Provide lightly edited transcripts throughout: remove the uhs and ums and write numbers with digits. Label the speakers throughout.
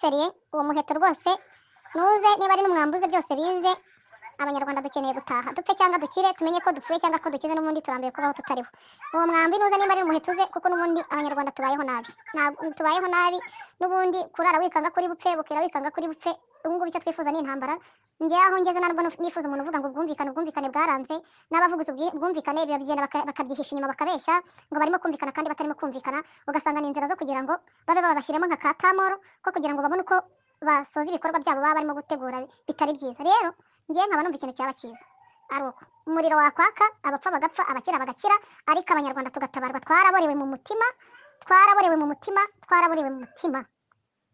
Speaker 1: seriye uwo muheto rwose nuze niba ari n'umwambuze byose bize abanyarwanda dukeneye gutaha dupfe cyangwa dukire tumenye ko dupfuye cyangwa ko dukize n'ubundi turambiye kubaho tutariho uwo mwambi nuze niba ari umuheto uze kuko n'ubundi abanyarwanda tubayeho nabi n'ubundi kurara wikanga kuri bupfe bukera wikanga kuri bupfe ubungubu icyo twifuza ni intambara njye aho ngeze ntabwo nifuza umuntu uvuga ngo ubwumvikane bwaranze n'abavuguza ubwumvikane bigenda bakabyihisha inyuma bakabeshya ngo barimo kumvikana kandi batarimo kumvikana ugasanga ni inzira zo kugira ngo babe babashyiremo nka katamoro ko kugira ngo babone uko basoza ibikorwa byabo baba barimo gutegura bitari byiza rero njye nkaba numva ikintu cyaba cyiza ari uko umuriro wakwaka abapfa bagapfa abakira bagakira ariko abanyarwanda tugatabarwa twaraborewe mu mutima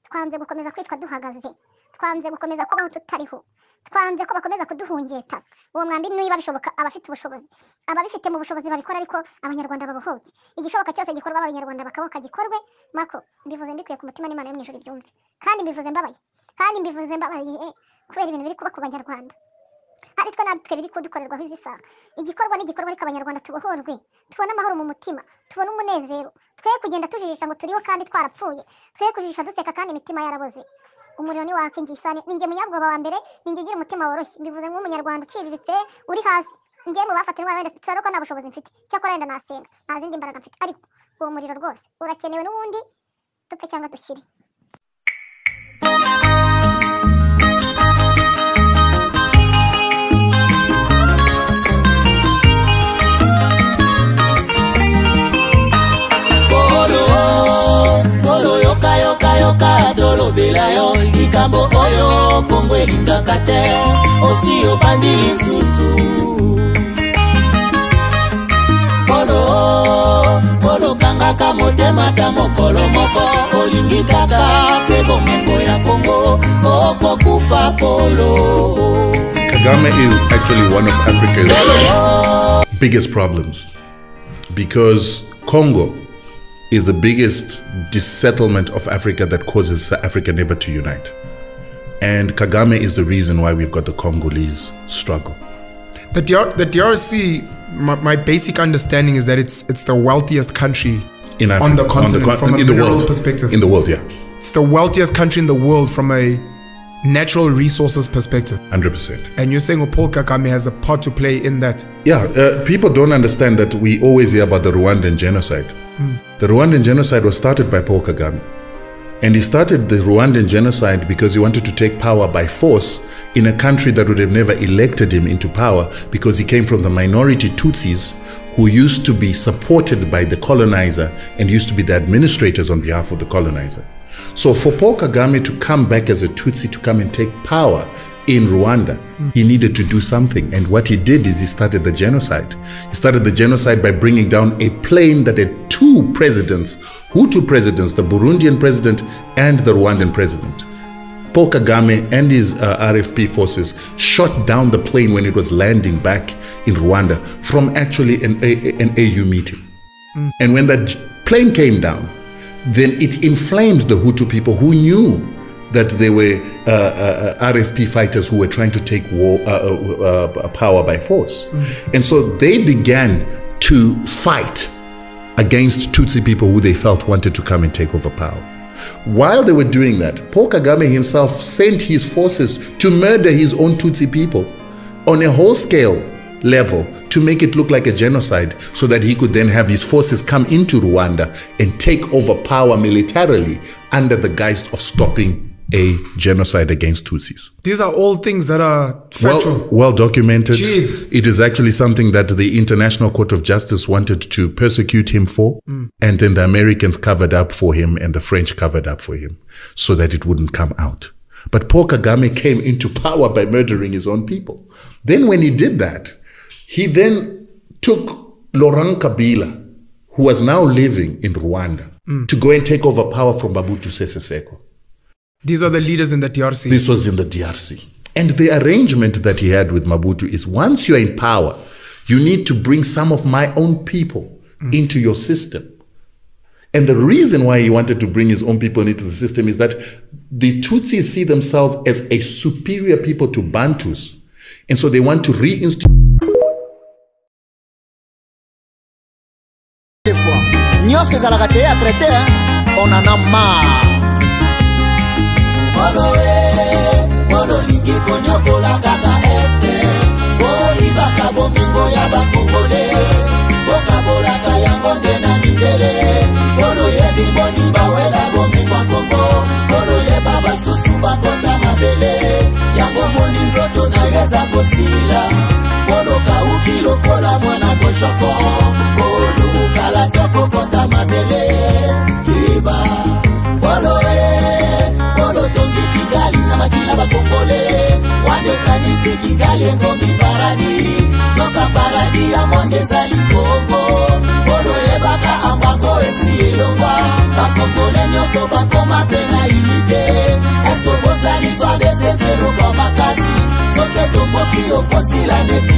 Speaker 1: twanze gukomeza kwitwa duhagaze twanze gukomeza kubaho tutariho twanze ko bakomeza kuduhungeta uwo mwambi niba bishoboka abafite ubushobozi ababifite mu bushobozi babikora ariko abanyarwanda babohoke igishoboka cyose gikorwa abanyarwanda bakaboka gikorwe mako mbivuze mbikuye ku mutima n'Imana yo mu ijuru ibyumve kandi mbivuze mbabaye kubera ibintu biri kuba ku banyarwanda ari twe natwe biri kudukorerwaho izi saha igikorwa n'igikorwa ariko abanyarwanda tubohorwe tubone amahoro mu mutima tubone umunezero twe kugenda tujijisha ngo turiho kandi twarapfuye twe kujijisha duseka kandi imitima yaraboze umuriro ni wake ngisane ninjye munyabwoba wa mbere ninjye ugira umutima woroshye mbivuze nk'umunyarwanda uciriritse uri hasi njye mu bafatirwa wenda turaro ko nta bushobozi mfite cyakora wenda nasenga nta zindi mbaraga mfite ariko uwo muriro rwose urakenewe n'ubundi dupfe cyangwa dukire
Speaker 2: Belayo ikambo oyo Kongo elingaka te osi obandi lisusu polo kangaka motema ta mokolo moko olingi kaka se bomengo ya Kongo okokufa polo.
Speaker 3: Kagame is actually one of Africa's biggest problems because Congo is the biggest dissettlement of Africa that causes Africa never to unite. And Kagame is the reason why we've got the Congolese struggle.
Speaker 4: The DRC, my basic understanding is that it's the wealthiest country
Speaker 3: in Africa,
Speaker 4: on the continent from a mineral perspective.
Speaker 3: In the world, yeah.
Speaker 4: It's the wealthiest country in the world from a natural resources perspective.
Speaker 3: 100%.
Speaker 4: And you're saying Paul Kagame has a part to play in that?
Speaker 3: Yeah, people don't understand that we always hear about the Rwandan genocide. The Rwandan genocide was started by Paul Kagame. And he started the Rwandan genocide because he wanted to take power by force in a country that would have never elected him into power because he came from the minority Tutsis who used to be supported by the colonizer and used to be the administrators on behalf of the colonizer. So for Paul Kagame to come back as a Tutsi to come and take power in Rwanda, he needed to do something. And what he did is he started the genocide. He started the genocide by bringing down a plane that had two presidents, Hutu presidents, the Burundian president and the Rwandan president. Paul Kagame and his RFP forces shot down the plane when it was landing back in Rwanda from actually an AU meeting. And when that plane came down, then it inflamed the Hutu people who knew that they were RFP fighters who were trying to take power by force. And so they began to fight against Tutsi people who they felt wanted to come and take over power. While they were doing that, Paul Kagame himself sent his forces to murder his own Tutsi people on a whole-scale level to make it look like a genocide so that he could then have his forces come into Rwanda and take over power militarily under the guise of stopping a genocide against Tutsis.
Speaker 4: These are all things that are factual.
Speaker 3: Well documented.
Speaker 4: Jeez.
Speaker 3: It is actually something that the International Court of Justice wanted to persecute him for. And then the Americans covered up for him and the French covered up for him so that it wouldn't come out. But Paul Kagame came into power by murdering his own people. Then when he did that, he then took Laurent Kabila, who was now living in Rwanda, to go and take over power from Mobutu Sese Seko.
Speaker 4: These are the leaders in the DRC.
Speaker 3: This was in the DRC. And the arrangement that he had with Mobutu is once you're in power, you need to bring some of my own people into your system. And the reason why he wanted to bring his own people into the system is that the Tutsis see themselves as a superior people to Bantus. And so they want to reinstitute.
Speaker 2: Nyoso ezalaka te ya traité, on en a marre. Polo polo lingi konyokola kaka este. Ibaka bomingo ya bakongole. Bokabola kayango ngena mindele. Polo biboni bawela bomingo kongo. Polo baba susu bakota mabele. Yango moni nzoto na yeza kosila. Polo kauki lokola mwana koshoko. Polo kala toko kota mabele. Kiba Polo Polo tongi Kigali na makila bakongole. Wande kanisi Kigali ngombi paradi. Zoka paradi ya monde zali kongo. Polo baka ambango esi elongwa. Bakongole nyoso bakoma pena ilite. Esko bozali fa bezezero kwa makasi. Soke tomboki oposila neti